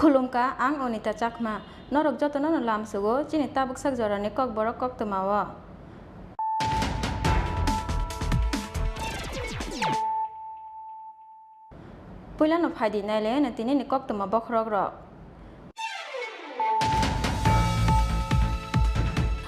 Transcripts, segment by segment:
Khulumka ang onita chakma norok joto no lam sugo chini tabuk sak jorani kokborok koktomawa. Pula no phadi naile na tini ni koktoma bokrok ro.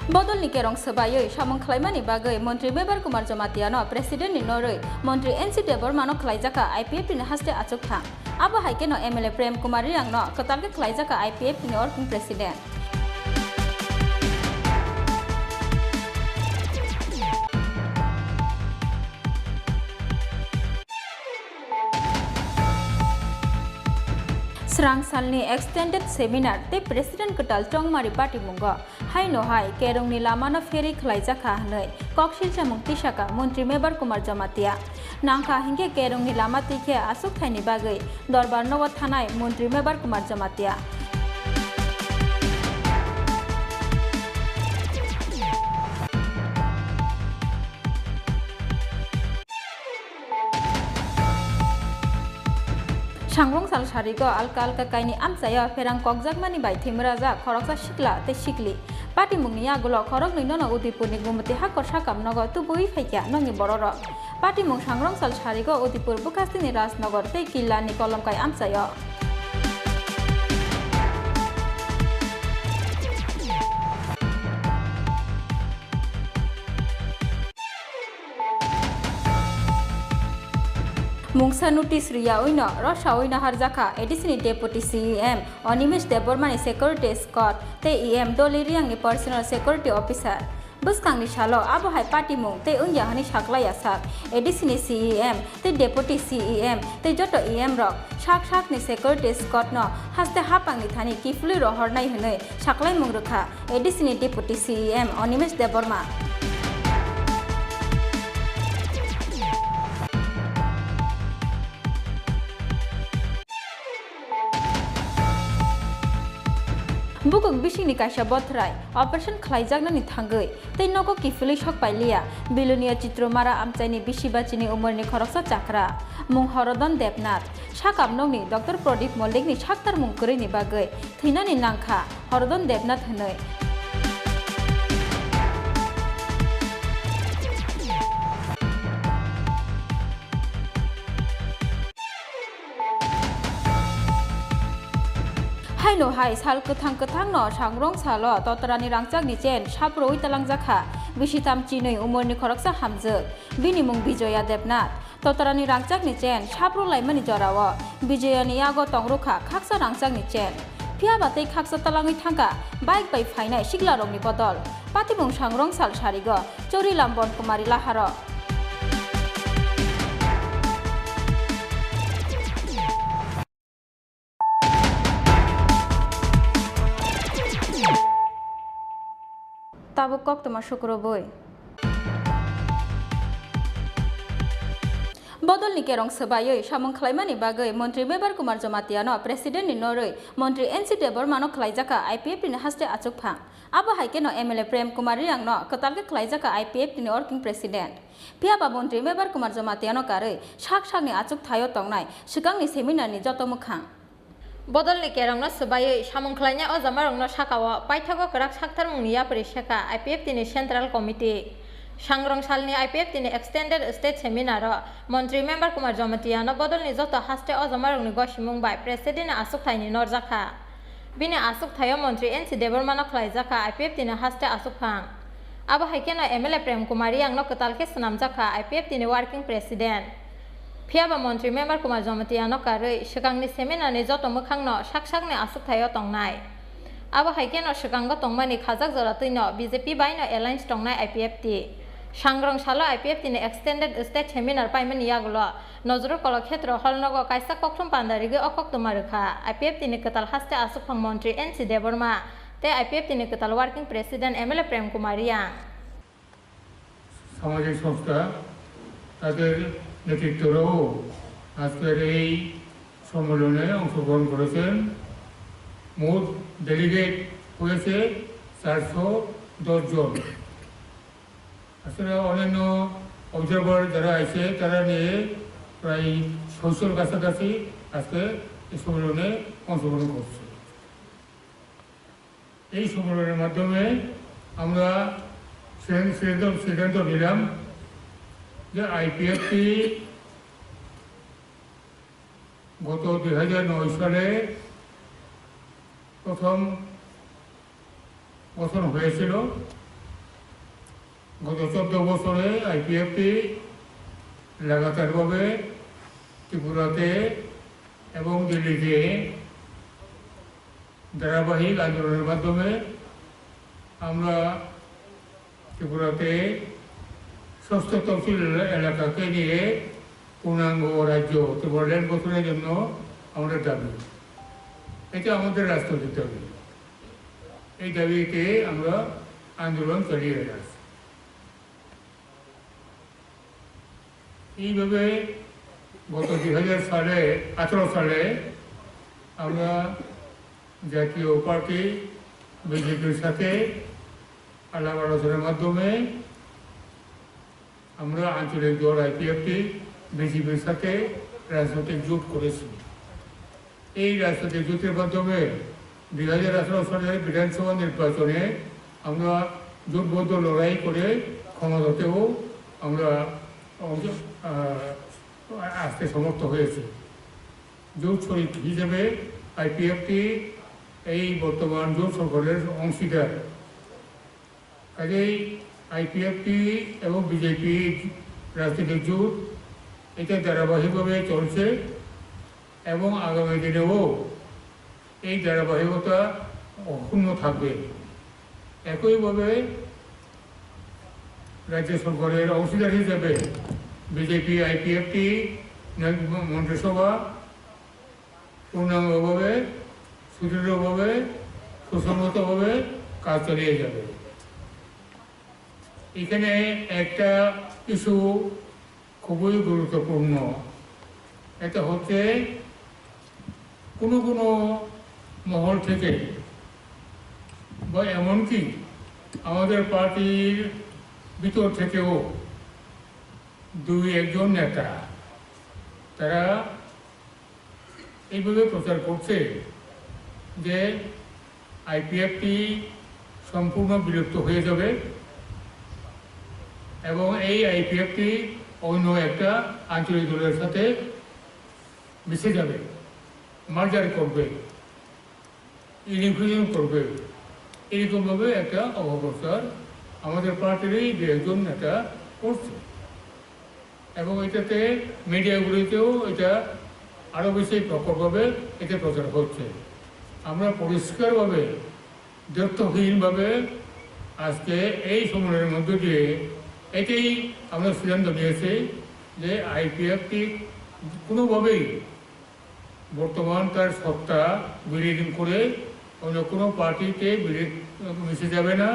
Bodol ni kerong sebayoi samong khlaimani bagai Menteri Mebar Kumar Jamatiano Presiden ni Noroi Menteri NC Debormano khlaijaka IPF ni haste achukha abo haike no MLA Prem Kumar Riang no kotalke khlaijaka IPF ni working president Serang salni extended seminar te President Ketal Chongmari Party mungo hai no hai kerong ni lama no feri khlaijaka hanoi koksil chamung tisaka Menteri Mebar Kumar Jamatia nangkha hingke kerong ni lama tikhe asuk thaini bagai dorbar no thanai Menteri Mebar Kumar Jamatia Sangrong sal sarigo alka kaini amsaya ferang kokjakmani bai thimraja khoroksa sikla te sikli pati mungniya gulo khorok nino no udipur ni gumati hakor sakam nogo tubui phaikya nongi bororo pati mung sangrong sal sarigo udipur bukasti ni rajnagar te killa ni kolomkai amsaya Mungsa notice ria oino rosha oina harjaka edisini deputy CEM Onimesh Debormani security escort te EM Doliriang ni personal security officer buskang ni shalo abo hai party mung te unya hani saklaya sak edisini CEM te deputy CEM te joto EM rok sak ni security escort no haste hapang ni thani kifuli ro hornai hunoi saklai mung rukha edisini deputy CEM Onimesh Deborma Bukuk bising ni kaisa botrai operation khlaijak ni thangai tei nogo kifili sok pailia bilunia chitromara amchaini bisibachini umurni khoroksa chakra mung horodon debnath sakap nongni Dr Pradip Mollik ni saktar mung kori ni bagai thinani nangkha horodon debnath hunoi Hai no hai sal kethang no sangrong salo totorani rangchak ni chen saproi talangjakha bisitam chinoi umurni khoroksa hamjak bini mung Bijoya Debnath totorani rangchak ni chen sapro laimani jorawo Bijoya ni yago tongrokha khaksa rangchak ni chen phiaba tei khaksa talangoi thangka bike bai phainai sikla rokni bodol patimung sangrong sal sarigo Chori Lambon Kumari Laharo Tabuk kok toma syukro boy. Bodol ni kerong sebayoi samung khlaimani bagai Menteri Mebar Kumar Jamatiano Presiden ni Noroi Menteri NC Debormano khlaijaka IPF ni haste achukphang abo haike no MLA Prem Kumar Riang no kotalke khlaijaka IPF ni working president phiaba Menteri Mebar Kumar Jamatiano karoi sak ni achuk thayo tongnai sikang ni seminar ni joto mukhang Bodol ni kerong no sebayoi samung khlaina o jamarong no sakawo paithago krak saktar mungniya parishaka IPF ni Central Committee sangrong salni IPF ni extended state seminar Menteri Member Kumar Jamatiano bodol ni joto haste o jamarong ni gosimung bai president asuk thaini norjaka bini asuk thayo Menteri NC Debormano khlaijaka IPF ni haste asuk phang abo haike no MLA Prem Kumar Riang no kotalke snamjaka IPF ni working president Phiaba Menteri Member Kumar Jamatiano karoi sikangni seminar ni joto mukhang no sak ni asuk thayo tongnai abo haike no sikango tongmani khajak jora tuino BJP bai no alliance tongnai IPF sangrong salo IPF ni extended state seminar paimani yagulo nojor kolo khetro holnogo kaisa kokthum pandarige okok tomarukha IPF ni ketal haste asuk phang Menteri NC Deborma te IPF ni ketal working president MLA Prem Kumar Riang সামাজিক সংস্থা তাদের নেতৃত্বরাও আজকের এই সম্মেলনে অংশগ্রহণ করেছেন মোট delegate হয়েছে 410 জন আসলে অন্যান্য অবজারভার যারা আছে তারা নিয়ে প্রায় 600 কাছাকাছি আজকে এই সম্মেলনে অংশগ্রহণ করছে। এই সম্মেলনের মাধ্যমে আমরা সিদ্ধান্ত নিলাম যে আইপিএফটি গত 2009 সালে প্রথম গঠন হয়েছিল। গত 14 বছরে আইপিএফটি লাগাতারভাবে ত্রিপুরাতে এবং দিল্লিতে ধারাবাহিক আন্দোলনের মাধ্যমে আমরা ত্রিপুরাতে ষষ্ঠ তফসিল এলাকাকে নিয়ে পূর্ণাঙ্গ রাজ্য ত্রিপুরাল্যান্ড গঠনের জন্য আমাদের দাবি। এটা আমাদের রাষ্ট্রীয় দাবি। এই দাবিতে আমরা আন্দোলন চালিয়ে যাচ্ছি। এইভাবে গত 2018 সালে আমরা জাতীয় পার্টি বিজেপির সাথে আলাপ আলোচনার মাধ্যমে আমরা আঞ্চলিক দল আইপিএফটি বিজেপির সাথে রাজনৈতিক জোট করেছি। এই রাজনৈতিক জোটের মাধ্যমে 2018 সালের বিধানসভা নির্বাচনে আমরা জোটবদ্ধ লড়াই করে ক্ষমতাতেও আমরা আসতে সমর্থ হয়েছে। জোট শরিক হিসেবে আইপিএফটি এই বর্তমান জোট সরকারের অংশীদার। কাজেই আইপিএফটি এবং বিজেপি রাজনৈতিক জোট এটা ধারাবাহিকভাবে চলছে এবং আগামী দিনেও এই ধারাবাহিকতা অক্ষুণ্ণ থাকবে। একইভাবে রাজ্য সরকারের অংশীদার হিসেবে বিজেপি আইপিএফটি মন্ত্রিসভা পূর্ণাঙ্গভাবে সুদৃঢ়ভাবে সুসংহতভাবে কাজ চালিয়ে যাবে। এখানে একটা ইস্যু খুবই গুরুত্বপূর্ণ। এটা হচ্ছে কোনো কোনো মহল থেকে বা এমনকি আমাদের পার্টির ভিতর থেকেও 2-1 নেতা তারা এইভাবে প্রচার করছে যে আইপিএফটি সম্পূর্ণ বিলুপ্ত হয়ে যাবে এবং এই আইপিএফটি অন্য একটা আঞ্চলিক দলের সাথে মিশে যাবে, মার্জার করবে, ইনক্লুশন করবে। এরকমভাবে একটা অপপ্রচার আমাদের পার্টিরই 2-1 নেতা করছে এবং এটাতে মিডিয়াগুলিতেও এটা আরও বেশি প্রকটভাবে এটা প্রচার হচ্ছে। আমরা পরিষ্কারভাবে দ্ব্যর্থহীনভাবে আজকে এই সম্মেলনের মধ্য দিয়ে এটাই আমরা সিদ্ধান্ত নিয়েছি যে আইপিএফটি কোনোভাবেই বর্তমান তার সত্তা বিলীন করে অন্য কোনো পার্টিতে মিশে যাবে না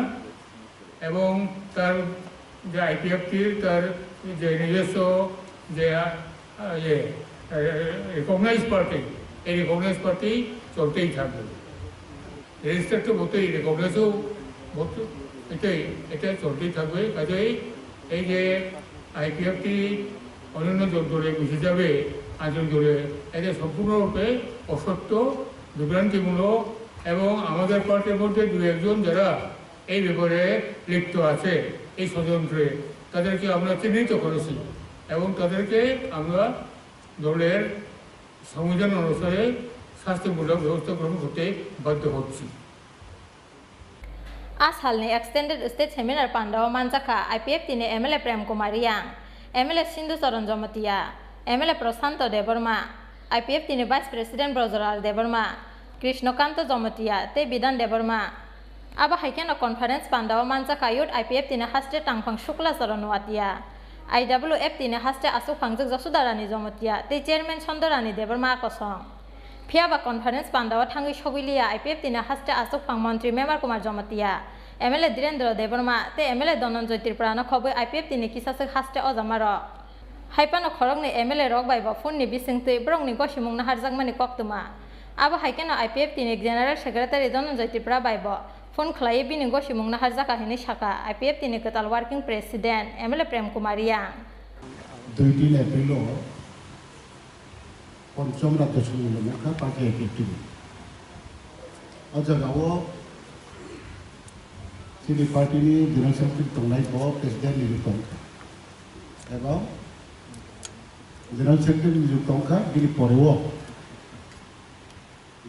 এবং তার যে আইপিএফটির তার যে নিজস্ব যে রিকগনাইজ পার্টি, এই রিকগনাইজ পার্টি চলতেই থাকবে। রেজিস্টার তো হতেই, রিকগনাইজও এটা চলতেই থাকবে। কাজেই এই যে আইপিএফটি অন্যান্য দলে মিশে যাবে আঞ্চলিক দলে, এটা সম্পূর্ণরূপে অসত্য, বিভ্রান্তিমূলক এবং আমাদের পার্টির মধ্যে 2-1 যারা এই ব্যাপারে লিপ্ত আছে এই ষড়যন্ত্রে, তাদেরকে আমরা চিহ্নিত করেছি এবং তাদেরকে আমরা দলের সংবিধান অনুসারে শাস্তিমূলক ব্যবস্থা গ্রহণ করতে বাধ্য হচ্ছি। आसालनि extended state seminar Pandav मानजाखा IPFT ने एमएलए प्रेम कुमार रियांग, एमएलए सिंधु चरण जमतिया, एमएलए प्रशांत देवर्मा, आईपीएफटी ने वाइस प्रेसिडेंट ब्रजलाल देवर्मा, कृष्णकांत जमतिया ते बिधान देवर्मा। अब हाइकेन कॉन्फ्रेंस पांडाव मानजाखा युथ आईपीएफटी ने हास्टे टांगफांग शुक्ला चरण नुआतिया, आईडब्ल्यूएफटी ने हास्टे आसुफांगजों जसुदारानी जमतिया ते chairman चंदरानी Debbarma आकसं। फियाबा conference Pandav थांगी सगुलिया IPFT ने हास्टे आसुफांग मंत्री मेमार कुमार जमतिया, एमएलए धीरेन्द्र देवर्मा ते एमएलए धनंजय त्रिपुरा खबै आईपीएफटी ने किसासे हास्टे अजामार हाइपानो खरंगनि एमएलए रक बाइबा फुननि बिसिंगतै ब्रंनि गसिमुंना हारजागमानि कक्तमा। अब हाइकेन आईपीएफटी ने जनरल सेक्रेटारि धनंजय त्रिपुरा बाइबा फन खलायै बिनि गसिमुंना हारजाका हिनि शाखा आईपीएफटी ने कताल working president MLA Prem Kumar Reang 2 April पंचम राज्य सम्मेलन पार्टी आईपीएफटी अजागाव Sini party ni General Secretary Tonglai Ko Presiden Nirutong এবং General Secretary Nirutong ka Gili Porewo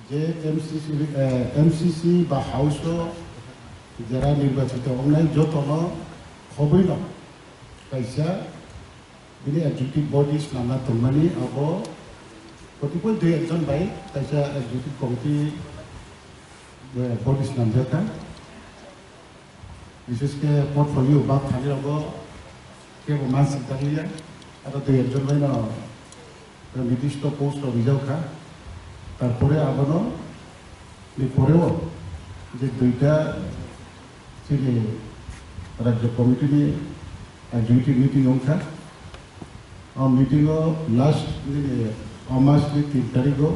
যে এমসিসি বা হাউসও যারা নির্বাচিত অনলাইন যতন হবই না কাইসা বিনি এক্সিকিউটিভ বডিস নামনা তমানি আব কতিপয় দুই একজন বাই কাইসা এক্সিকিউটিভ কমিটি বডিস নামজাকা বিশেষকে পোর্টফোলিও বা থানির আব কেবল মানসিক দাঁড়িয়ে আর দুই একজন বাই না নির্দিষ্ট পোস্ট অভিযোগা তারপরে আবারও পরেও যে দুইটা চিনি রাজ্য কমিটি নিয়ে এক্সিকিউটিভ মিটিং অংশা মিটিংও লাস্ট মাসনি 3 তারিখও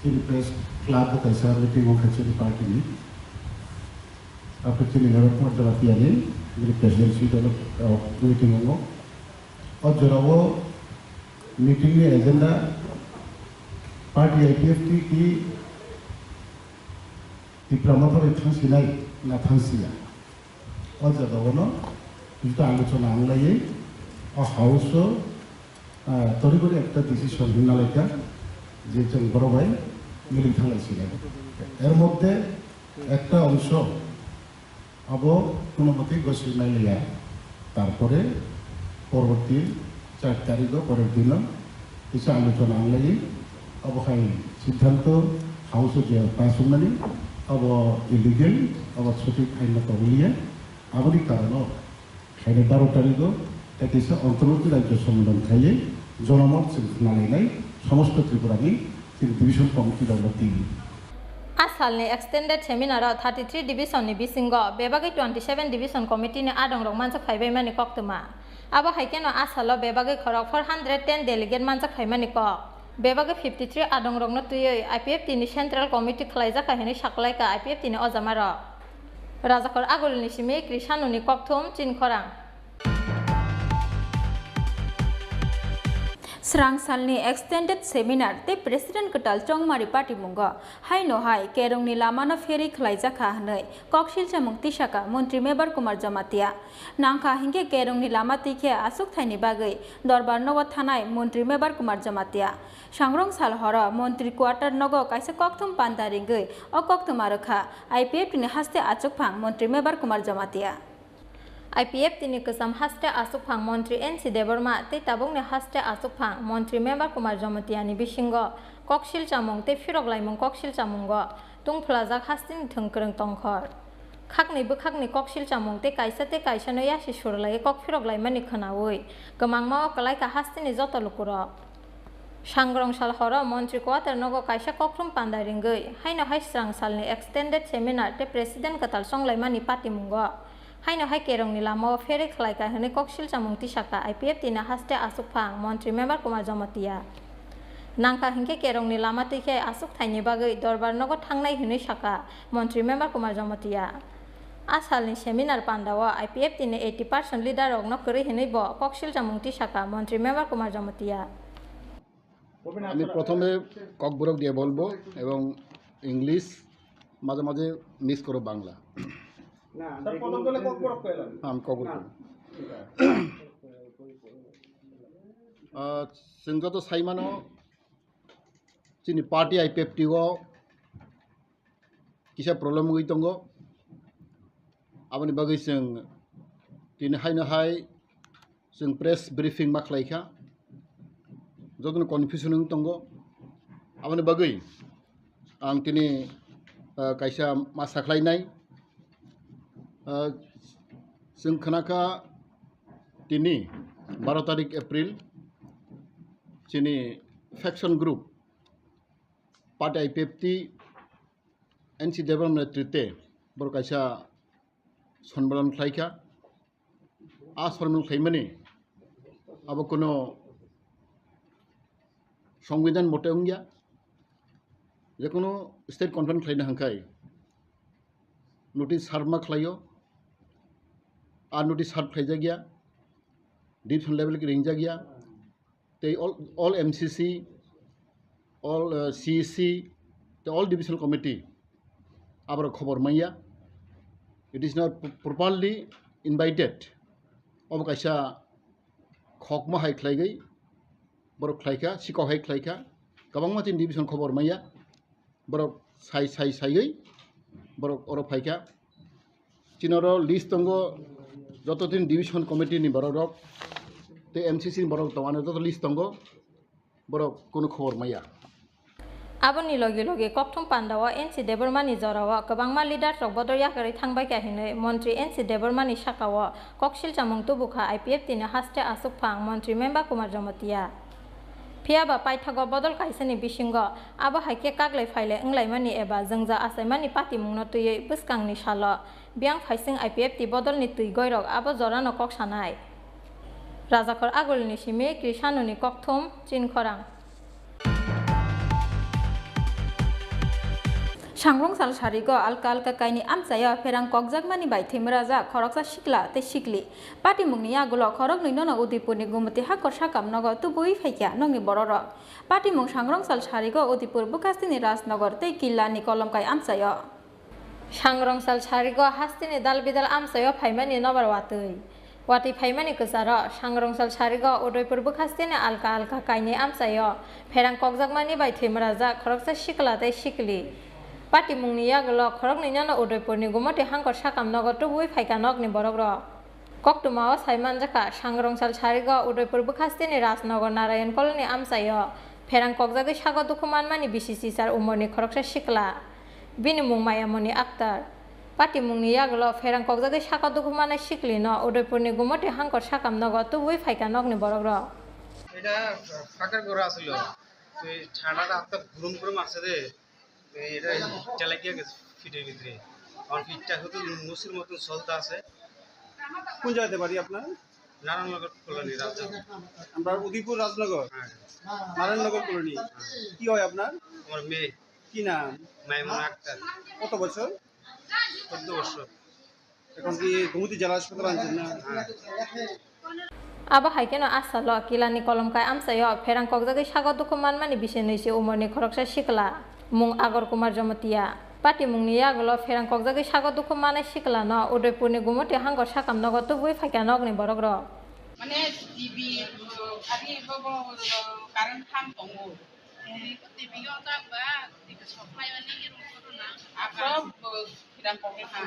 চিনি প্রেস ক্লাব কাইসা মিটিং অংশা চিনি পার্টি নি আপনার চিনি নরকম জলা পিয়ানি প্রেসিডেন্সি দল মিটিং অঙ্গ জরাও মিটিং এজেন্ডা पार्टी IPFT की डिप्लोमाफोर थांसिनाय ना थांसिया अ जागावनो बिटा आलोचना आंलायै अ हाउस तरिबरि একটা ডিসিশন হিনালাইকা যে जों বড় ভাই মিলিং থালাইছিলেন এর মধ্যে একটা অংশ আব কোনো মতে গসিনাই লিয়া তারপরে পরবর্তী 4 তারিখ পরের দিন কিছু আলোচনা আনলাই অবহাই সিদ্ধান্ত হাউসে যে পাস হনানি अब इलिगेल अब सঠিক আইনত বলিয়ে আবরি কারণ খাইনে 12 তারিখও এটিসে অন্তর্বর্তী রাজ্য সম্মেলন খাইয়ে জনমত নালাইনাই সমস্ত ত্রিপুরানি ডিভিশন কমিটি দলটি आसालनि एक्सटेंडेड सेमिनार 33 डिविजननि बिसिंग बेबागै 27 डिविजन कमिटिनि आदं रंग मानसक फाइबायमानि कक्तमा आबो हाइकेनो आसालो बेबागै खरक 410 डेलिगेट मानसक फाइमानि कक बेबागै 53 आदं रंगनो तुयै IPFT नि सेंट्रल कमिटि खलाइजाखा हेनि साकलाइका IPFT नि अजामार राजाखर आगोलनि सिमे क्रिसानुनि कक्थुम चिनखरां स्रांसालनि एक्सटेंडेड सेमिनार ते प्रेसिडेंट कटाल चंगमारी पार्टी मुंगो हाय नो हाय केरंगनि लामानो फेरी खलाइजाखा हनै कक्सिल चामुंग तिसाका मंत्री मेबर कुमार जमातिया नांखा हिंगे केरंगनि लामा तिखे आसुक थाइनि बागै दरबार नगो थानाय मंत्री मेबर कुमार जमातिया सांग्रं साल हर मंत्री क्वार्टर नगो काइसे कक्थुम पान्दारिंगै अ कक्थुम आरोखा IPFT नि हास्ते आचुकफां मंत्री मेबर कुमार जमातिया IPFT नि कसम हास्ते आसुकफां मंत्री NC देबरमा ते ताबुंगनि हास्ते आसुकफां मंत्री मेबर कुमार जमातियानि बिसिंग कक्सिल चामुंग ते फिरक लाइमुंग कक्सिल चामुंग तुंफ्लाजाक हास्तिनि थंकरं तंखर खाकनि बखाकनि कक्सिल चामुंग ते काइसानो यासि सुरलाय कक फिरक लाइमानि खोनावै गमांमा कलाइका हास्तिनि जत लुकुर सांग्रं साल हर मंत्री क्वार्टर नगो काइसा कक्रुम पान्दारिंगै हायनो हाय स्रांसालनि एक्सटेंडेड सेमिनार ते प्रेसिडेंट कताल संलाइमानि पार्टी मुंग हायनो हाय केरंगनि लामाव फेरे खलाइका हनै कक्सिल चामुंग तिसाका IPFT नि हास्ते आसुकफां मंत्री मेबर कुमार जमातिया नांका हिंके केरंगनि लामा तिखे आसुक थाइनि बागै दरबार नगो थांनाय हनै साका मंत्री मेबर कुमार जमातिया आसालनि सेमिनार पान्दाव IPFT नि 80% लिडार रगनो करै हनै ब कक्सिल चामुंग तिसाका मंत्री मेबर कुमार जमातिया আমি প্রথমে ককবরক দিয়ে বলবো এবং ইংলিশ মাঝে মাঝে মিস করো বাংলা আমি ককবরক जोंथ' साइमानो जोंनि पार्टी IPFT किसा प्रब्लेम गई दङ आबानि बागै जों दिनैहाय जों प्रेस ब्रिफिं मा खालायखा जतन कन्फ्यूजन दङ आबानि बागै आं दिनै कायसा मा साख्लायनाय जों खोनाखा दिनै 12 तारिख एप्रिल जोंनि फेक्शन ग्रुप पार्टी IPFT NC देबरम नेतृत्वे बर कायसा सन्मान खालायखा आ सन्मान खालायमानि आबो कोनो संविधान मते गैया जेकुनु स्टेट कन्वेंट खालायनो हांखाय नोटिस सार्भ मा खालायो आ नोटिस सार्भ खालायजा गैया डिविजन लेवल की रिंजा गैया they all MCC all CEC the all divisional committee आबार खबर माइया it is not properly invited अब कैसा खकमा हाय खलाइगै बरक खलाइखा सिकाव हाय खलाइखा गोबां मानसि डिभिजन खबर माया बरक साइगै बरक अरब फाइखा चिनर लिस्ट दंग जतदिन डिभिजन कमिटि नि बरक ते एमसीसी नि बरक दवाने जत लिस्ट दंग बरक कोनो खबर माया Aboni logi logi kokthum pandawa NC Debormani Zorawa kabangma leader rok bodor yakari thangbai kahine Montri NC Debormani Shakawa kokshil chamung tubuka IPF tine haste asuk phang Montri member Kumar Jomatia Piaba paithago bodol kaisani bisingo abo haike kaglai faile englaimani eba jengja asaimani pati mungno tuye buskangni salo biang phaising IPF ti bodol ni tui goirok abo jorano kok sanai Rajakor agulni simi Krishanuni kokthum chinkhorang Sangrong sal sarigo alka kaini amsaya ferang kokjakmani bai thimraja khoroksa sikla te sikli pati mungni agulo khorok ni nono udipur ni gumati hakor sakam nogo tubui phaikya nongi bororo pati mung sangrong sal sarigo udipur bukastini rajnagar te killa ni kolomkai amsaya Sangrong sal sarigo hastini dalbidal amsayo phaimani nobar watui wati phaimani kusaro sangrong sal sarigo udaipur bukastini alka kaini amsayo ferang kokjakmani bai thimraja khoroksa sikla te sikli Pati mungni yagulo khorok ni nano udaipur ni gumati hangkor sakam nogo tubui phaika nog ni borogro koktumao saiman jaka sangrong sal sarigo udaipur bukhastini rajnagar narayan koloni amsayo ferang kokjagi sago dukuman mani BCC sar umorni khoroksa sikla bini mung mayamoni aktar pati mungni yagulo ferang kokjagi sago dukumana sikli no udaipur ni gumati hangkor sakam nogo tubui phaika nog ni borogro এটা ফাঁকার ঘর আসলো তো এই ঠান্ডাটা আপনার ঘুরুম ঘুরুম আসছে রে এটা চালাই গিয়ে গেছে ফিটের ভিতরে আমার ফিটটা হয়তো মুসির মতন চলতে আছে কোন জায়গাতে বাড়ি আপনার নারায়ণনগর কলোনি রাজনগর আমরা উদয়পুর রাজনগর হ্যাঁ নারায়ণনগর কলোনি কি হয় আপনার আমার মেয়ে কি নাম মাইমুনা আক্তার কত বছর 14 বছর এখন কি গোমতী জেলা হাসপাতাল আনছেন না Aba haikeno asalo kilani kolomkai amsayo ferang kokjagi sago dukuman mani bisenisi umorni khoroksa sikla mung Agor Kumar Jomatia pati mungni yagulo ferang kokjagi sago dukumana sikla no udaipur ni gumati hangkor sakam nogo tubui phaika nog ni borogro মানে TV আদি current খাম দङ TV টা বা supply মানে এরকম করো না up কিরাম প্রবলেম হা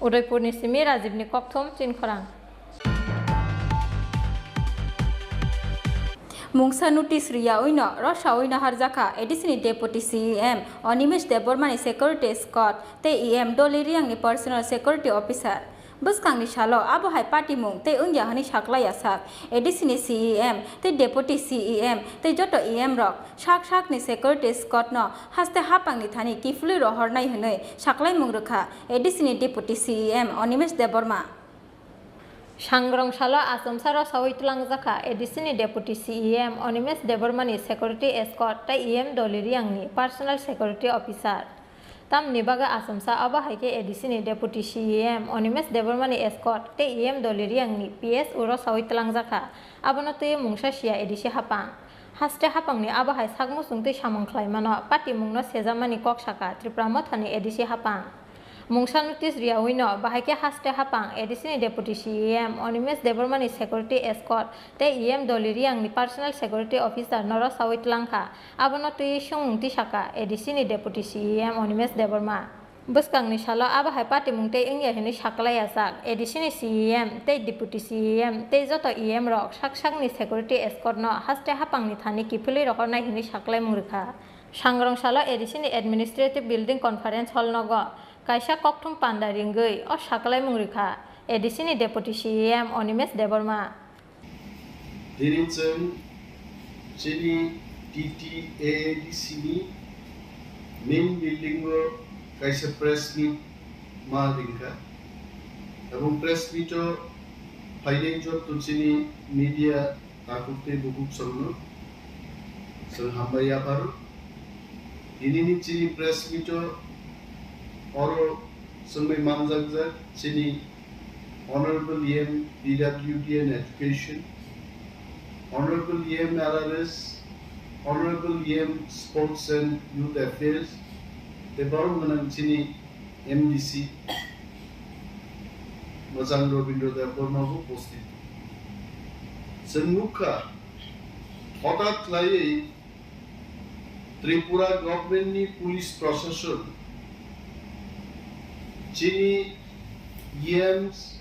Udaipur ni simi Rajiv ni kokthum chinkhorang Mungsa notice ria oino Rosha oina harjaka edisini deputy CEM Onimesh Debormani security escort te EM Doliriang ni personal security officer Buskangni shalo abo hai party mung te ungya hani saklai asak edisini CEM te deputy CEM te joto EM rok sak ni security escort no haste hapangni thani kifuli rohornai hunoi saklai mung rukha edisini deputy CEM Onimesh Deborma Sangrong salo asomsaro sawitlang jaka edisini deputy CEM Onimesh Debormani security escort ta EM Doliriang ni personal security officer tam nibaga asomsa aba haike edisini deputy CEM Onimesh Debormani escort te EM Doliriang ni PS uro sawitlang jaka abono te mungsa sia edisi hapang haste hapang ni aba hai sagmu sungte samong khlaimano pati mungno sejamani kok saka Tripura mothani edisi hapang Mungsa notice ria oino bahaike haste hapang edisini deputy CEM Onimesh Debormani security escort te EM Doliriang ni personal security officer noro sawitlangka abono tui sungti saka edisini deputy CEM Onimesh Deborma buskangni salo aba hai pati mungte ingya hini saklai asak edisini CEM te deputy CEM te joto EM rok sakni security escort no haste hapang ni thani kifuli rokornai hini saklai murikha sangrong salo edisini administrative building conference hall nogo Kaisa kokthum panda ringgui o saklai mungrikha edisini deputy CEM Onimesh Deborma Dirinchen Chini TTADCini main building ro kaisa press meet ma ringka এবং press meet o ফাইলিং জব তুচিনি media takukte bukuk samno sang hambaya paru ini chini press meet o Oro Sumai Manzagzag, Chini, Honorable EM DWD and Education, Honorable EM RRS, Honorable EM Sports and Youth Affairs, the Barunganang Chini MDC, Mazang Robindra Debormabu posted. Senmuka, Hotat Lai, Tripura government ni police procession, Chini EMs,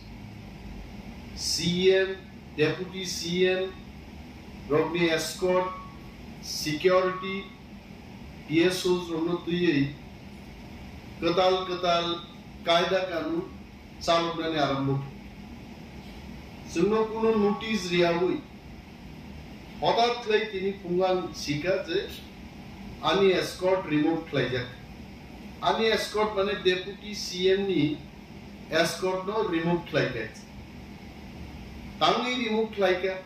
CM, Deputy CM, Rogni escort, security, PSOs romno tuyei, katal kaida kanun salograne arambo. Sungno kuno notice riyawi. Hotat klai tini pungan sika je ani escort remote klai jak. Ani escort mane deputy CM ni escort no remote klai jak. Tangi remote klai ka.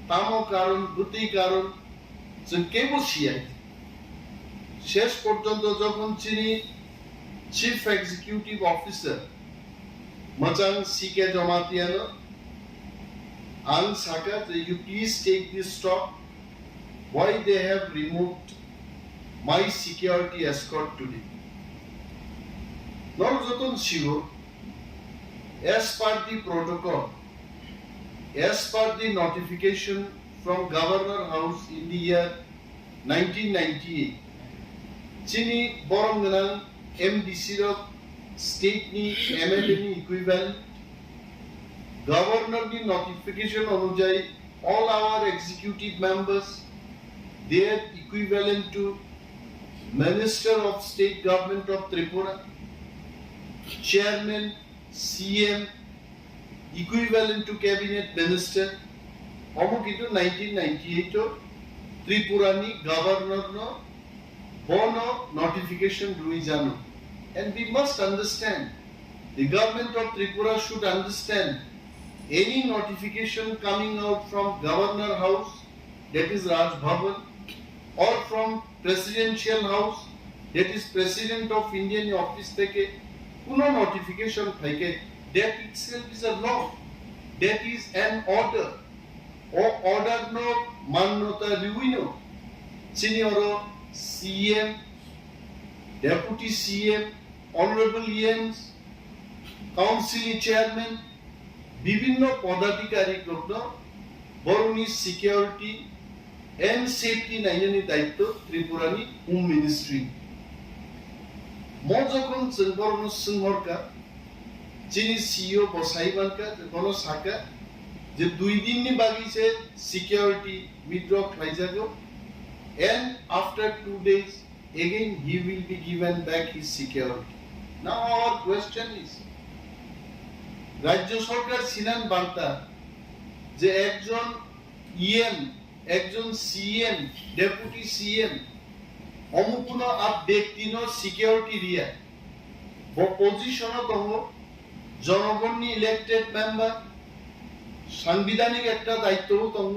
Tamo karon, buti karon, जों केबल सियाय शेष पर्यन्त যখন চিনি chief executive officer মচাং CK জমাতিয়ানো আন সাকা you please take this stop why they have removed my security escort today নর যতন শিও as per the protocol as per the notification from Governor House in the year 1998. Chini Boronganang MDC of state ni MLA ni equivalent. Governor ni notification anujai all our executive members they are equivalent to Minister of State Government of Tripura, Chairman, CM, equivalent to Cabinet Minister. Almost into 1998, Tripurani governor no bono notification Ruijano. And we must understand, the government of Tripura should understand any notification coming out from Governor House, that is Raj Bhavan, or from Presidential House, that is President of Indian Office Teke, Kuno notification Teke, that itself is a law, that is an order. O order no mannota riuino senior CM deputy CM honorable EMs council chairman বিভিন্ন পদাধিকারী গ্রুপনো বরুণী security and safety নাইনানি দায়িত্ব ত্রিপুরানি home ministry ম যখন বরুণ সিংহরকা যিনি CEO বসাইবানকা কোন শাখা যে 2 দিন নি বাগিছে security withdraw খাইজাগো and after 2 days again he will be given back his security. Now our question is রাজ্য সরকার সিনান বার্তা যে একজন ইএম একজন সিএম ডেপুটি সিএম অমুকুন আপ ব্যক্তিনো সিকিউরিটি রিয়া পজিশন তহ জনগণ নি ইলেক্টেড মেম্বার সাংবিধানিক একটা দায়িত্বও তঙ্গ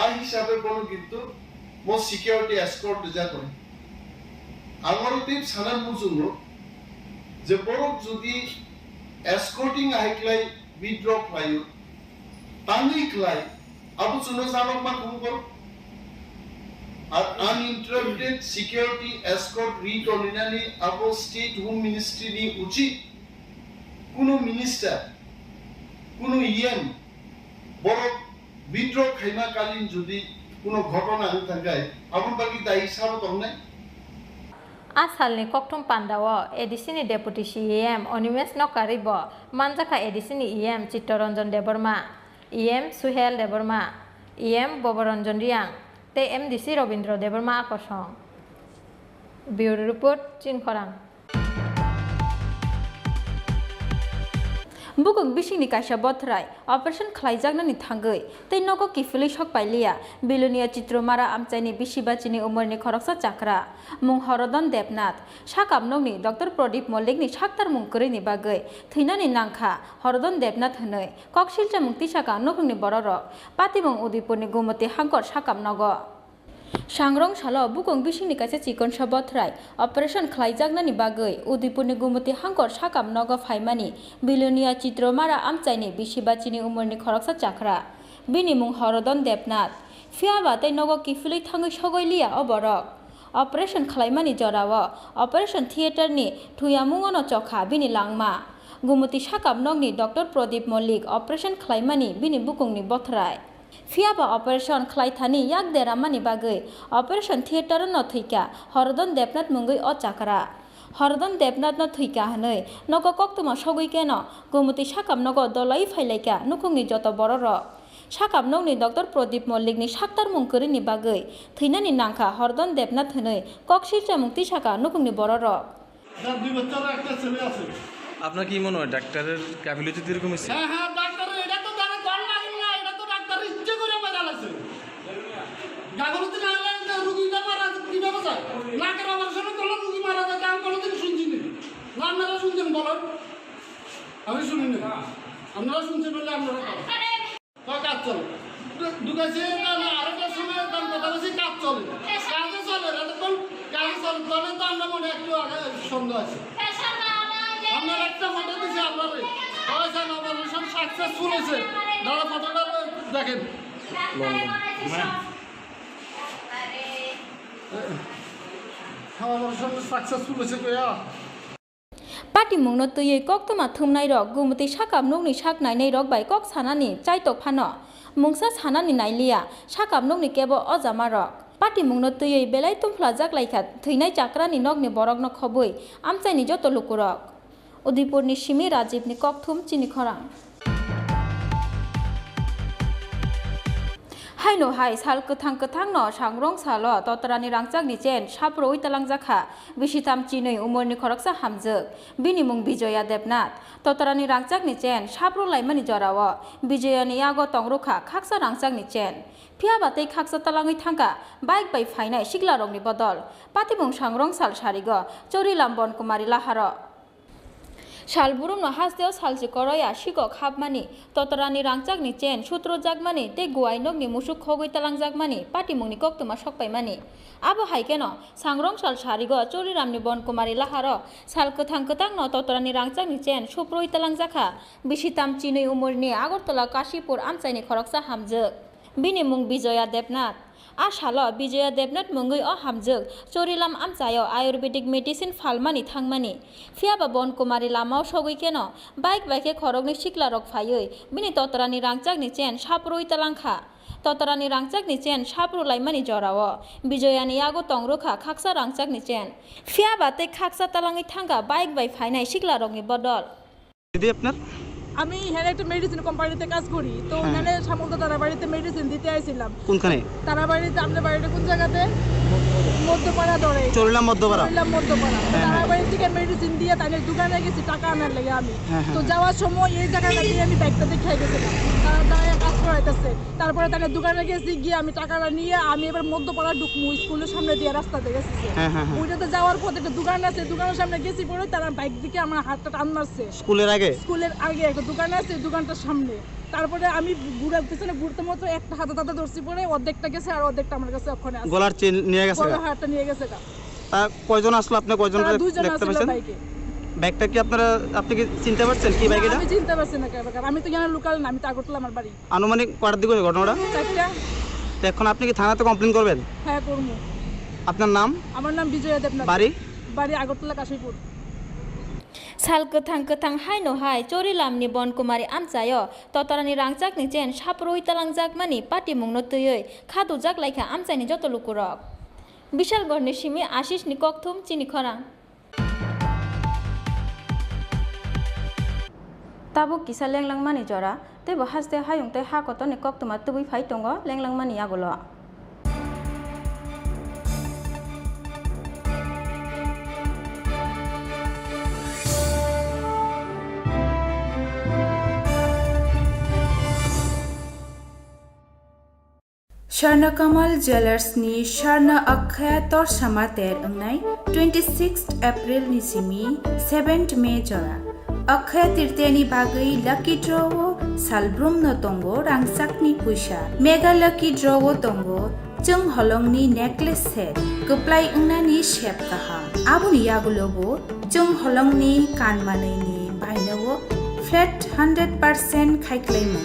আ হিসাবে কোনো কিন্তু মো সিকিউরিটি এসকর্ট যা করে আমার টিপ সানান মুজুঙ্গ যে বড় যদি এসকর্টিং আইক্লাই উইথড্র ফ্লাইও তাঙ্গি ক্লাই আবু সুনো সামক মা কুম কর আর আনইন্টারাপ্টেড সিকিউরিটি এসকর্ট রিটলিনানি আবু স্টেট হোম মিনিস্ট্রি নি উচিত কোনো মিনিস্টার কোনো ইএম বড় বিদ্রোহ খাইমাকালীন যদি কোনো ঘটনা থাকায় আপন বাকি দায়ী হিসাবে তো নাই Asalni koktum pandawo edisini deputy CM Onimes Nokaribo manjaka edisini EM Chittoranjan Deborma EM Suhel Deborma EM Boboranjan Riang te MDC Robindra Deborma Akosong Bureau Report Chinkhorang Bukung bisingni kaisa botrai operation khlaijaknani thangoi tei nogo kifili sok pailia bilunia Chitrumara amchaini bisibachini umorni khoroksa chakra mung Horodon Debnath sakamnokni Dr. Pradip Mollikni saktar mung koreini bagai theinani nangkha Horodon Debnath honoi koksilcha mukti saka nokungni bororok patimung Udipurni Gumoti hangkor sakamnogo Sangrong salo bukung bisingni kaisa chikon sabotrai operation khlaijaknani bagai Udipurni Gumoti hangkor sakamnogo phaimani bilunia Chitrumara amchaini bisibachini umorni khoroksa chakra bini mung Horodon Debnath Fiaba tei nogo kifili thangai sogoi oborok operation khlaimani jorawo operation theater ni thuyamungono chokha bini langma gumuti sakap nokni Dr. Pradip Mollik operation khlaimani bini bukungni bothrai Fiaba operation khlaithani yak deramani bagai operation theater no thika Hordon Debnath mungoi o chakra Hordon Debnath no thika hanoi nogo koktuma sogoi keno gumuti sakap nogo dolai phailaika nukungni joto bororok Sakap nokni Dr. Pradip Mollik ni saktar mungkuri ni bagai theinani nangkha Hordon Debnath hanoi kokshircha mukti saka nukungni bororok আপনার কি মনে হয় ডাক্তারের capability এরকম আছে হ্যাঁ হ্যাঁ ডাক্তারের এটা তো তারা কল লাগেন না এটা তো ডাক্তার ইচ্ছে করে বাজালাছে গাগলতে না হলে রোগীটা মারা কিভাবে যায় নাকের অপারেশন করলে রোগী মারা যায় আমি কোনোদিন শুনছি না আপনারা শুনছেন বলেন আমি শুনি না আপনারা শুনছেন বলে আপনারা কাজ চলে ঢুকাইছে আরেকটা সময় তার কথা বলছি কাজ চলে কাজে চলে এতক্ষণ কাজে চলে তবে তো আমরা মনে একটু আগে সন্দেহ আছে আপনার একটা ফটো দিছে আপনারে হয়েছে অপারেশন সাকসেসফুল হয়েছে দাঁড়া ফটোটা দেখেন অপারেশন সাকসেসফুল হয়েছে কয়া Pati mungno tuyei koktoma thumnai rok gumuti sakap nokni sak nainai rok bai kok sanani chaitok phano mungsa sanani nailia sakap nokni kebo ojama rok Pati mungno tuyei belai tumphla jaklaikha theinai chakrani nokni borokno khoboi amchaini joto lukurok Udaipurni Simi Rajivni kokthum chini khorang Haino hai sal kethang no sangrong salo totrani rangchakni chen saproi talangjakha bisitam chinoi umorni khoroksa hamjak bini mung Bijoya Debnath totrani rangchakni chen sapro laimani jorawo Bijoyani yago tongrokha khaksa rangchakni chen Fiaba tei khaksa talangoi thangka bike bai phainai siklarokni bodol patimung sangrong sal sarigo Chorilam Bonkumari laharo Salburung no hasdeo salsi koroya shiko khapmani totorani rangchakni chen sutro jagmani te guainokni musuk khogoi talang jagmani patimungni koktuma sokpaimani abo haikeno sangrong sal sarigo Choriramni Bonkumari laharo sal kethang no totorani rangchakni chen suproi talang jakha bisitam chinoi umurni Agartala Kashipur amchaini khoroksa hamjak bini mung Bijoya Debnath Asalo Bijoya Debnath mungoi o hamjak Chorilam amchayo Ayurvedic medicine phalmani thangmani Fiaba Bonkumari lamao sogoi keno bike khorokni siklarok phaioi bini totorani rangchakni chen saproi talangkha totorani rangchakni chen sapro laimani jorawo Bijoyani yago tongrokha khaksa rangchakni chen Fiaba te khaksa talangoi thangka bike bai phainai siklarokni bodol দিদি আপনার আমি এখানে একটা medicine কোম্পানিতে কাজ করি তো ওখানে সামন্ত তারা বাড়িতে মেডিসিন দিতে আইছিলাম কোনখানে তারা বাড়িতে আপনার বাড়িটা কোন জায়গাতে মধ্যপাড়া ধরে চললাম মধ্যপাড়া তারা বাড়ি থেকে মেডিসিন দিয়ে তাদের দোকানে গেছি টাকা আনার লাগে আমি তো যাওয়ার সময় এই জায়গাটা দিয়ে আমি ব্যাগটা দেখে গেছিলাম তারা দাঁড়িয়ে কাজ করাইতেছে তারপরে তাদের দোকানে গেছি গিয়ে আমি টাকাটা নিয়ে আমি এবার মধ্যপাড়া ঢুকবো স্কুলের সামনে দিয়ে রাস্তাতে গেছি ওইটাতে যাওয়ার পথে একটা দোকান আছে দোকানের সামনে গেছি পরে তারা বাইক দিকে আমার হাতটা টান মারছে স্কুলের আগে একটা দোকান আছে দোকানটার সামনে তারপরে আমি পিছনে ঘুরতে মতো একটা হাতে তাতে ধরছি পরে অর্ধেকটা গেছে আর অর্ধেকটা আমার কাছে ওখানে আছে গলার চেন নিয়ে গেছে গলার হারটা নিয়ে গেছে কয়জন আসলো আপনি কয়জন দেখতে পাচ্ছেন ব্যাগটা কি আপনি কি চিনতে পারছেন কি ব্যাগ এটা আমি চিনতে পারছি না কারণ আমি তো জানা লোকাল না আমি তো আগরতলা আমার বাড়ি আনুমানিক কটার দিকে ঘটনাটা 4টা তো এখন আপনি কি থানাতে কমপ্লেইন করবেন হ্যাঁ করব আপনার নাম আমার নাম বিজয়া দেবনাথ বাড়ি Agartala Kashipur Sal kethang haino hai Chorilamni Bonkumari amchayo totorani rangchakni chen saproi talangjakmani patimungno tuyoi khadu jaklaikha amchaini joto lukurok Bishalgorni Simi Ashishni kokthum chini khorang Tabo kisa lenglangmani jora tebo haste hayung te hakotoni koktuma tubui phai tongo lenglangmani yagulo Sharnakamal Jewelers-ni Sharna Akkhaya Tor Samater Angnai 26th April ni simi 7th May jora Akkhaya Tirteni bagai lucky draw salbrum no tongo rangsakni puisa mega lucky draw tongo chung holongni necklace set kuplai ungnani shape kaha abuni yagulobo chung holongni kanmanai ni bainawo flat 100% khaiklaimo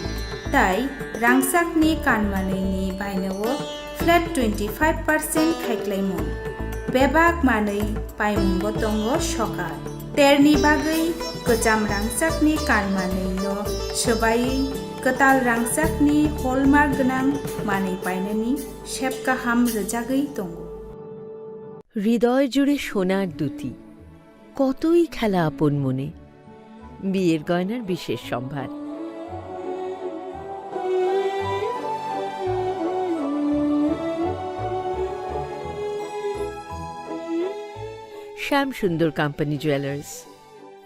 tai रांसाकनि कानमानैनि बायनोवो flat 25% खायख्लायमोन बेबाक मानै पायमुंबो दंगो सरकार तेरनि बागै गोजाम रांसाकनि कानमानैनो सोबायै गोताल रांसाकनि हलमार्क गोनां मानै पायनानि shape गाहाम रोजागै दङ হৃদয় জুড়ে সোনার দুটি কতই খেলা আপন মনে বিয়ের গয়নার বিশেষ সম্ভার শ্যাম সুন্দর কোম্পানি জুয়েলার্স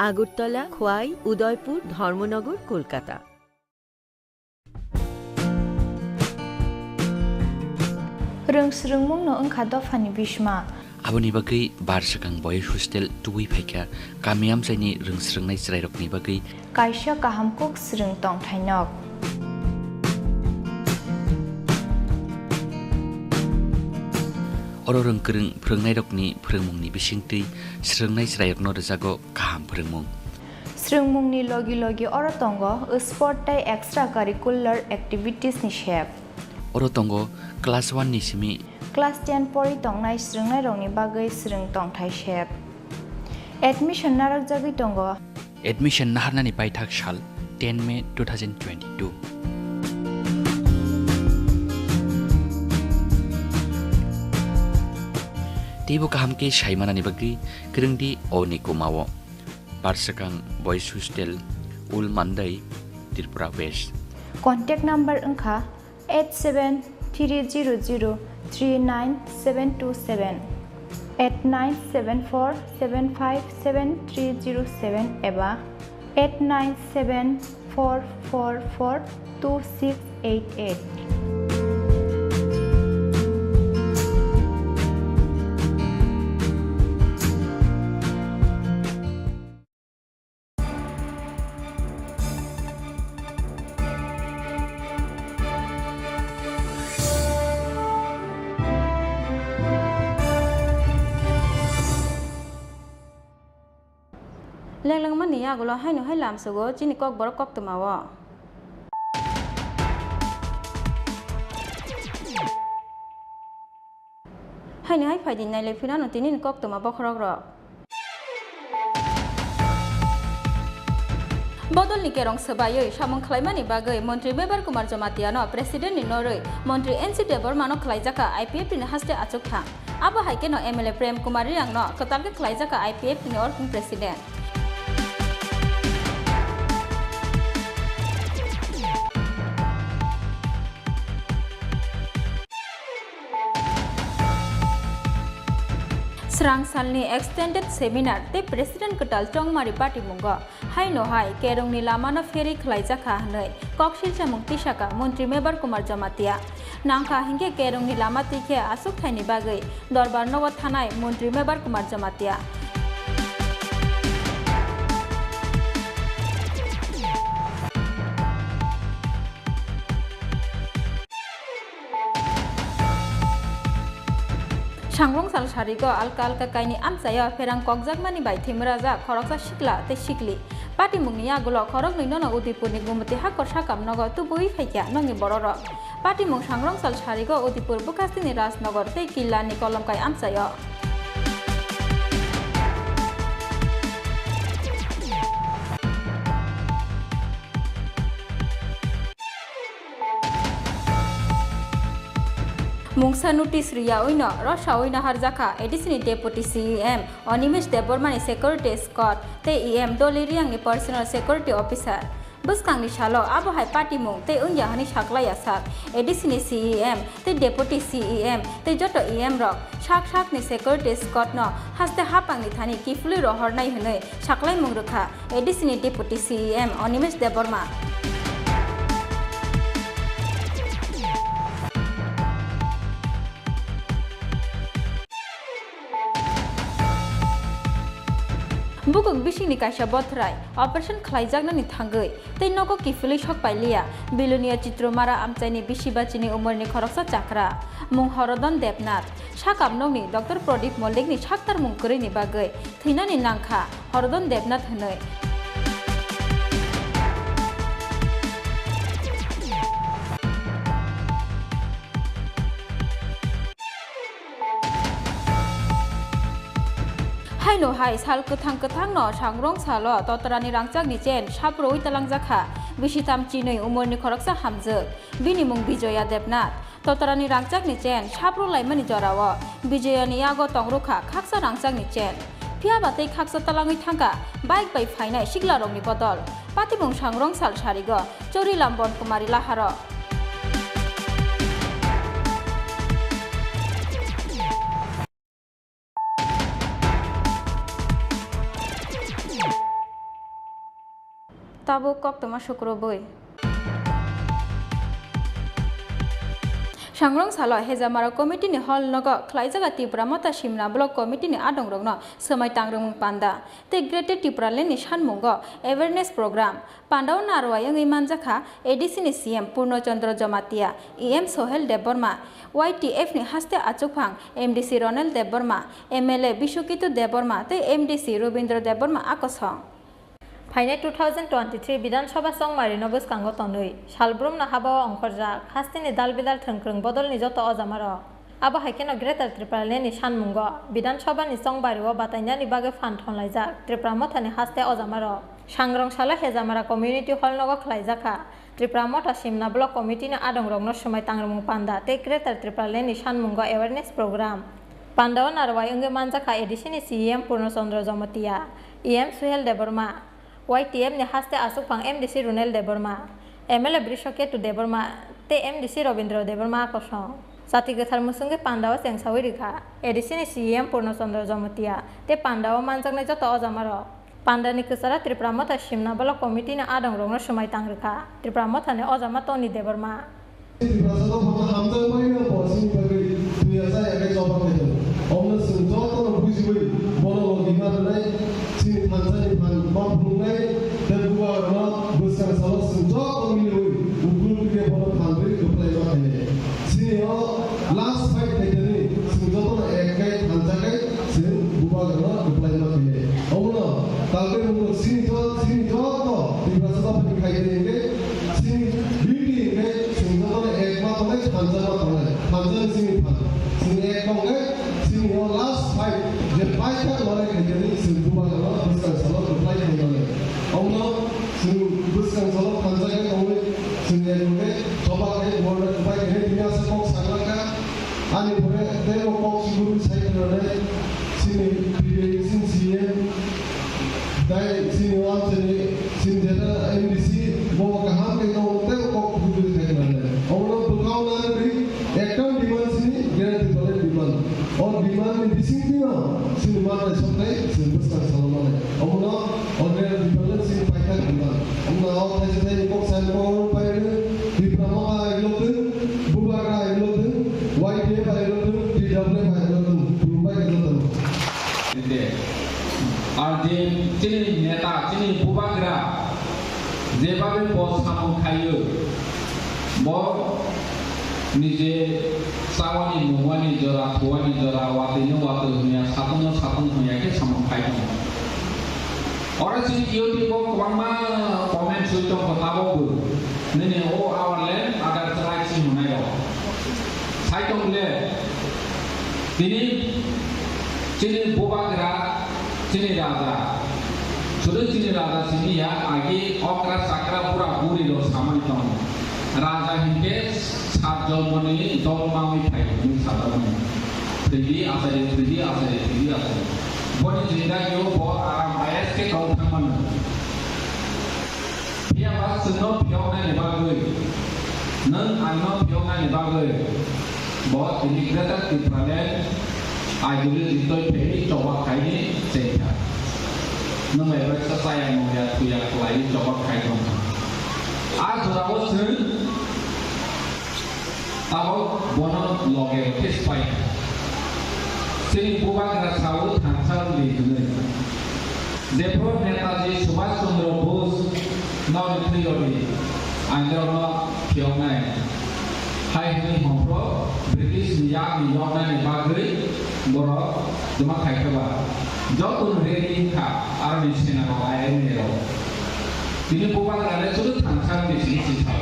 আগরতলা খোয়াই উদয়পুর ধর্মনগর কলকাতা रोंस्रोंमुंनो ओंखा दफानि बिसमा Aboni bagai barsakang boys hostel tuwi phaika kamiam saini rongsrungnai chrairokni bagai kaisa kahamkok srung tong thainok oro rongkrung phrongnai rokni phronmungni bisingtui srungnai chrairokno rejago kaham phronmung srungmungni logi logi oro tongo sport tai extra curricular activities ni shep oro tongo class 1 ni simi Class 10 pori tongnai srungnai rongni bagai srung tongthai shep admission narak jagui tongo admission naharnani paithak sal 10 May 2022 Tibo kahamke shaimanani bagi krungdi oni kumawo barsakang boys hostel ul mandai Tripura West contact number angkha 8730039727 8974757307 एबा 8974442688 Leng mani ya gulo haino hai lam sugo chini kokborok kok tumawo haino hai phaidin nai le phina no tinin kok tuma bokhrok ro Bodol ni kerong sebayoi samung khlaimani bagai Montri Mebar Kumar Jamatiano President ni Noroi Montri NC Debormano khlaijaka IPF ni haste achukha abo haike no MLA Prem Kumar yang no kotalke khlaijaka IPF ni orking president Srang salni extended seminar te president ketal chongmari party mungo hai no hai kerong ni lama no feri khlaijaka hanai koksil chamung tisaka Montri Mebar Kumar Jamatia nangkha hinge kerong ni lama tikhe asuk thaini bagai dorbar no thanai Montri Mebar Kumar Jamatia Sangrong sal sarigo alka alka kaini amsaya ferang kokjakmani bai thimraja khoroksa sikla te sikli pati mungni agulo khorok ni nono Udipur ni gumati hakor sakam nogo tubui phaikya nongi bororo pati mung sangrong sal sarigo Udipur bukasti ni Rajnagar te killa ni kolomkai amsaya Mungsa notice riya oino Rosha oina harjaka edisini deputy CEM Onimesh Debormani security escort te EM Doliriang ni personal security officer Buskang ni shalo abo hai party mung te unya hani shaklai asak edisini CEM te deputy CEM te joto EM rok shak ni security escort no haste hapang ni thani kifuli rohor nai hne shaklai mung rukha edisini deputy CEM Onimesh Deborma Bukuk bising ni kaisa botrai operation khlaijak ni thangai tei nogo kifili sok pailia bilunia chitromara amchaini bisi bachini umorni khoroksa chakra mung horodon debnath sakam nogni Dr. Pradip Mollik ni saktar mung kori ni bagai theinani nangkha horodon debnath hnoi Haino hai sal ketang no sangrong salo totorani rangcak ni chen saproi talang jakha bisitam chinoi umorni khoroksa hamjak bini mung Bijoya Debnath totorani rangcak ni chen sapro laimani jorao Bijoyani yago tongrokha khaksa rangcak ni chen Pia batai khaksa talangoi thangka bike bai phainai siglarokni bodol patimung sangrong sal sarigo chori lambon kumari laharo Tabu kok toma shukro boy Sangrong salo hejamara committee ni hall nogo khlaijaga Tripura mata simna block committee ni adongrokno somai tangrung panda te greater Tripura leni sanmungo awareness program pandao narwai ngai manjakha ADC ni CM Purnochandra Jamatia EM Sohel Deborma YTF ni haste achukphang MDC Ronald Deborma MLA Bishukitu Deborma te MDC Robindra Deborma akosong Phaine 2023 Bidhan Sabha Songmari Nobus Kango Tonui Shalbrum na Habawa Ongkorja Khastini Dalbidal Thangkrung Bodol ni Joto Ojamaro Abo Haikeno Greater Tripura Leni Sanmungo Bidhan Sabha ni Songbari o Batanya ni Bage Fan Thonlaijak Tripura Mothani Haste Ojamaro Sangrong Sala Hejamara Community Hall Nogo Khlaijaka Tripura Motha Simna Block Committee ni Adongrokno Somai Tangrung Panda te Greater Tripura Leni Sanmungo Awareness Program Pandao Narwai Unge Manjaka ADC ni CM Purnochandra Jamatia EM Sohel Deborma YTM ni haste asukphang MDC Ronald Deborma MLA Bishukitu Deborma te MDC Robindra Deborma akosong Sati Gathar Musunge Pandao Chengsawi Rikha ADC ni CM Purnochandra Jamatia te Pandao manjaknai joto ojamaro Pandani Kusara Tripura Motha Simna Block Committee ni adongrokno somai tangrikha Tripura Motha ni ojama Tony Deborma last fight taken sinjoto ekai thanjakai sin bubagana reply ma kile awna talbe mungo sinjo to dibrasada pati khaide sin beauty ke sinjoto ekma tole thanjama tole thanjan sin ekong sin last fight je fight ka lore khaide sin bubagana buskan salo reply khaide awna sin buskan salo thanjakai tole sin ekong soba ke border reply khaide dinya sa kok saglaka Ani pore temo kok siguru sai kare sini pide sin CM dai sini wan sin jeta MDC bo kaham ke no temo kok siguru sai kare awno bulgaon na ri ekam demand sini guarantee pore demand और demand में missing थी ना sin mana sotai sin busta salomane awno और demand sin paita demand awno aw thai kok sai ko pai diploma aglote bubaga aglote YTF aglote TW aglote Mumbai aglote আর যে যিনি নেতা যিনি বুবাগরা যেভাবে পথ সামন খাইও ব নিজে চাওয়ানি নুয়ানি জরা থোয়ানি জরা ওয়াতেনো ওয়াতে হুনিয়া সাতন হুনিয়াকে সামন খাইতো Orang sini IoT kok kemana komen suatu kota bogu, ini our land agar terlaci menayo. Saya tahu ini sini bubagra, sini raja, sudah sini raja sini ya, agi okra sakra pura puri loh sama itu. Raja hingga sajol moni dol maui thai ini sahaja. Jadi asal. Boni jeda yo bo aram ayat ke kau thaman. Pia bas seno piong na ne bagoi. Nang anno piong na ne bagoi. Bo ini kereta Tripura ajuri ditoi pei coba kai ni cekha. Nang mai rasa sayang moya kuya kelai coba kai dong. Azurawo sen tahu bono loge kespai. Sini bubagra sawu thangsal di dunia. Jepro Netaji Subhash Chandra Bose now priori Androno Pyongnai. Hai ni Hompro British Niya Yongnai Bagri Boro Duma Khaikaba. Jotun Redi Ka Army Sena ko ayai nero. Sini bubagra le sudah thangsal di sini sah.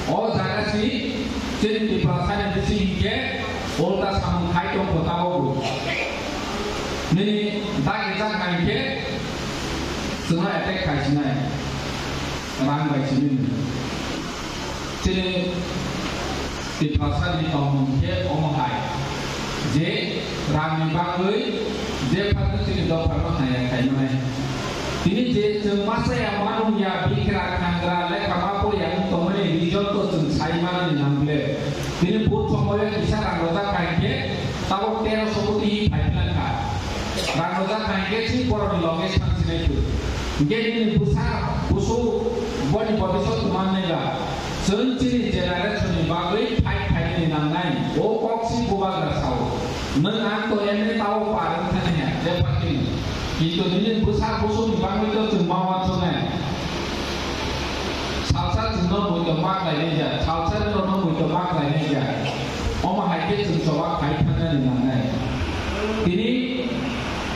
Oh jaga si sini di perasaan di sini ke Olta sama kai tong kota bogu. Nini dagi jang kaike semua attack kaisnai rang bai sini. Sini di pasar di tomong ke omong hai. Je rang ni bangai je pasar sini do pasar hai kainai. Ini je semasa yang mana ya pikir kangra le kamapo yang tomone region to sai mana ni namble. Ini put somoya kisah rangota kaike tahu tero soputi pipeline ka. Rangota kaike si poro di location sini tu. Jadi besar busu body body mana ya. Senciri generation ni bagai pipe ni nangai. O koksi buat rasau. Menganto yang ni tahu parang tanya. Dia pakai. Itu ini besar busu ni bagai tu cuma sungai. Salsa cuma buat mak lagi je. Salsa ni orang buat mak lagi je. Oma haikit cuma pipe ni nangai. Ini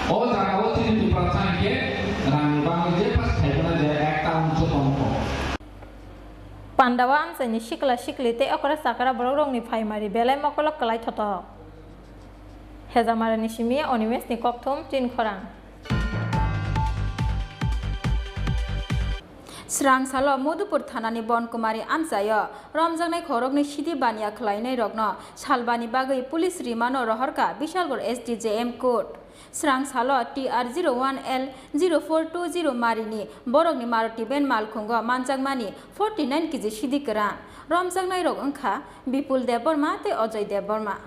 oh cara awak ini dipercaya ke rani bangun je pas pipe ni je ekta untuk tongkol. Pandawa amsani shikla shikli te akora sakara borok ni phaimari belai mokolok kalai thoto. Hezamara nishimi onimes ni kokthom tin khorang. Srangsalo Modupur Thanani Bonkumari Amsayo Romjangnai Khorokni Sidi Bania Khlainai Rokno Salbani Bagai Police Rimano Rohorka Bishalgor SDJM Court Srangsalo TR01L0420 Marini Borokni Maruti Ben Malkhungo Manjangmani 49 kg Sidi Karan Romjangnai Rok Angkha Bipul Deborma te Ojoy Deborma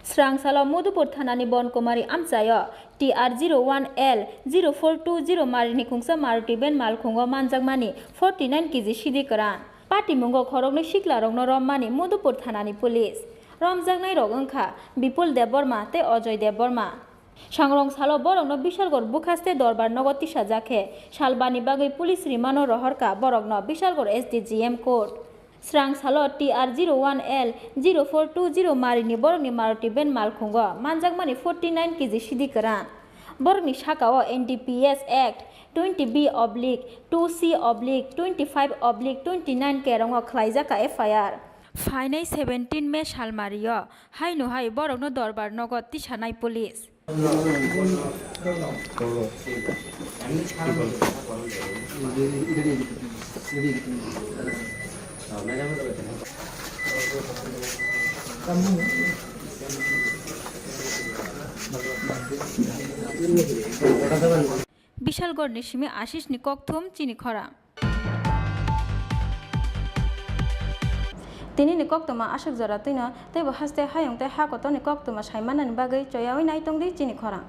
Srangsalo Modupur Thanani Bonkumari Amsayo TR01L0420 Marini Khungsa Maruti Ben Malkhungo Manjangmani 49 kg Sidi Karan Pati Mungo Khorokni Shikla Rokno Rommani Modupur Thanani Police Romjangnai Rok Angkha Bipul Deborma te Ojoy Deborma Sangrong Salo Borokno Bishalgor Bukhaste Dorbar Nogoti Sajake Salbani Bagai Police Rimano Rohorka Borokno Bishalgor SDGM Court Srangsalo TR01L0420 Marini Borokni Maruti Ben Malkhungo Manjangmani 49 kg Sidi Karan Borokni Sakao NDPS Act 20B/2C/25/29 Kerongo Khlaijaka FIR Fainai 17 May Salmario Hai no hai Borokno Dorbar Nogot Tisanai Police Bishalgor Nishimi Ashish Nikokthum Chini Khora Tini Nikoktoma Ashok Zoratino Tebo Haste Hayong Te Hakoto Nikoktoma Shaimana Bagai Choyawi Naitong Chini Khora